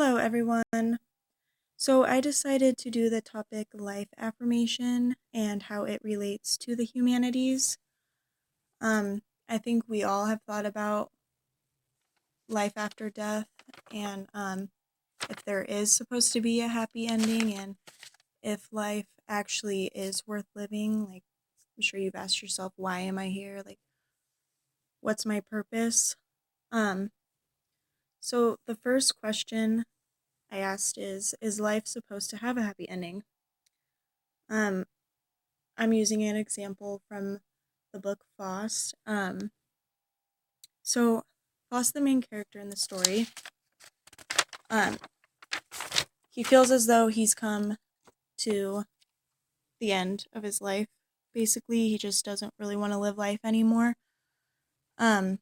Hello, everyone. So, I decided to do the topic life affirmation and how it relates to the humanities. I think we all have thought about life after death and if there is supposed to be a happy ending and if life actually is worth living. Like, I'm sure you've asked yourself, why am I here? Like, what's my purpose? Um, so, the first question I asked is life supposed to have a happy ending? Um, I'm using an example from the book Faust. So Faust, the main character in the story, um, he feels as though he's come to the end of his life. Basically, he just doesn't really want to live life anymore. Um,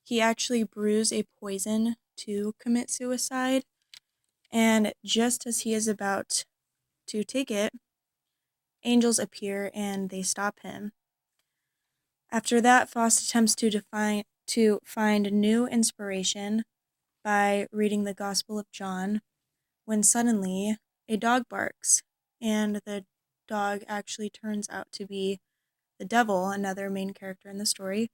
he actually brews a poison to commit suicide, and just as he is about to take it, angels appear and they stop him. After that, Faust attempts to find new inspiration by reading the Gospel of John when suddenly a dog barks, and the dog actually turns out to be the devil, another main character in the story.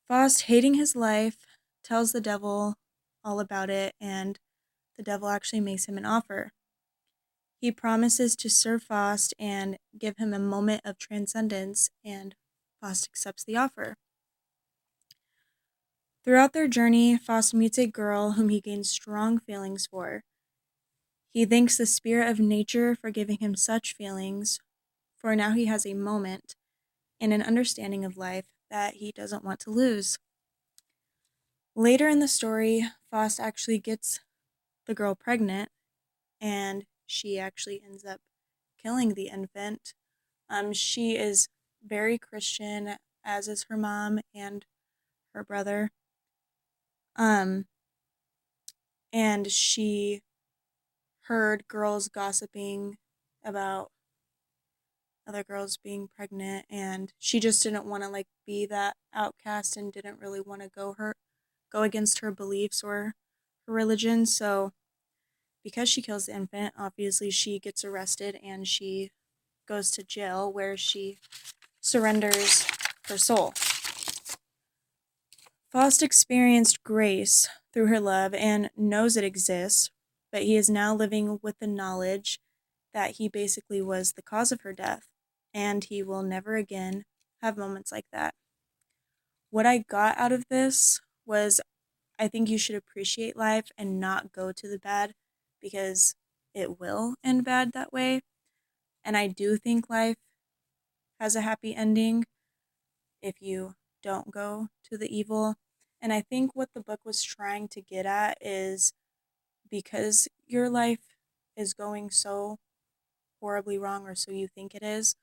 Faust, hating his life, tells the devil all about it, and the devil actually makes him an offer. He promises to serve Faust and give him a moment of transcendence, and Faust accepts the offer. Throughout their journey, Faust meets a girl whom he gains strong feelings for. He thanks the spirit of nature for giving him such feelings, for now he has a moment and an understanding of life that he doesn't want to lose. Later in the story, Faust actually gets the girl pregnant, and she actually ends up killing the infant. She is very Christian, as is her mom and her brother. Um, and she heard girls gossiping about other girls being pregnant, and she just didn't want to be that outcast and didn't really want to go against her beliefs or her religion. So because she kills the infant, obviously she gets arrested and she goes to jail where she surrenders her soul. Faust experienced grace through her love and knows it exists, but he is now living with the knowledge that he basically was the cause of her death, and he will never again have moments like that. What I got out of this was, I think you should appreciate life and not go to the bad, because it will end bad that way. And I do think life has a happy ending if you don't go to the evil. And I think what the book was trying to get at is, because your life is going so horribly wrong, or so you think it is,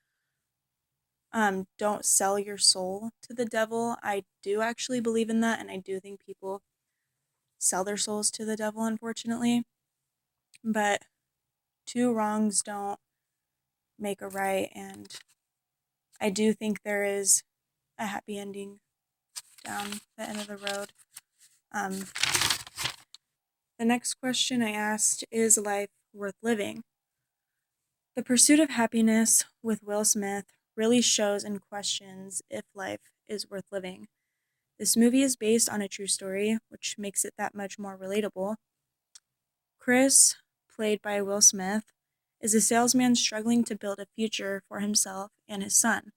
don't sell your soul to the devil. I do actually believe in that, and I do think people sell their souls to the devil, unfortunately. But two wrongs don't make a right, and I do think there is a happy ending down the end of the road. Um, the next question I asked, is life worth living? The Pursuit of Happiness with Will Smith really shows and questions if life is worth living. This movie is based on a true story, which makes it that much more relatable. Chris, played by Will Smith, is a salesman struggling to build a future for himself and his son.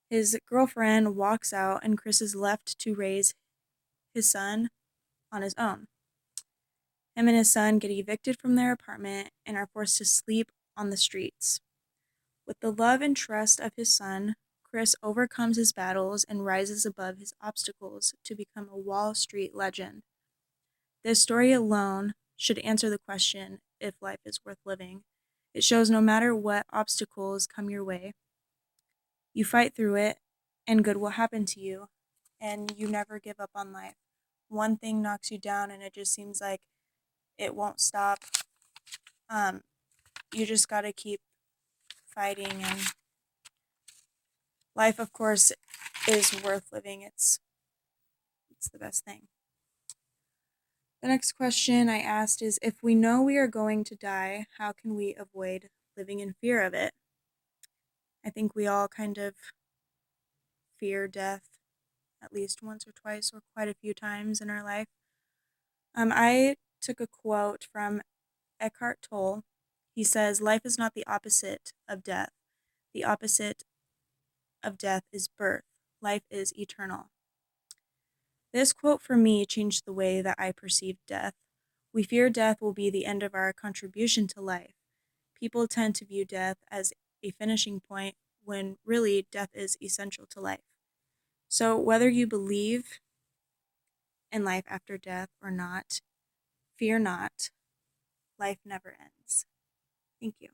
His girlfriend walks out, and Chris is left to raise his son on his own. Him and his son get evicted from their apartment and are forced to sleep on the streets. With the love and trust of his son, Chris overcomes his battles and rises above his obstacles to become a Wall Street legend. This story alone should answer the question if life is worth living. It shows no matter what obstacles come your way, you fight through it and good will happen to you, and you never give up on life. One thing knocks you down and it just seems like it won't stop. Um, you just gotta keep fighting, and life, of course, is worth living. It's the best thing. The next question I asked is, if we know we are going to die, how can we avoid living in fear of it? I think we all kind of fear death at least once or twice or quite a few times in our life. I took a quote from Eckhart Tolle. He says, "Life is not the opposite of death. The opposite of death is birth. Life is eternal." This quote for me changed the way that I perceived death. We fear death will be the end of our contribution to life. People tend to view death as a finishing point when really death is essential to life. So, whether you believe in life after death or not, fear not. Life never ends. Thank you.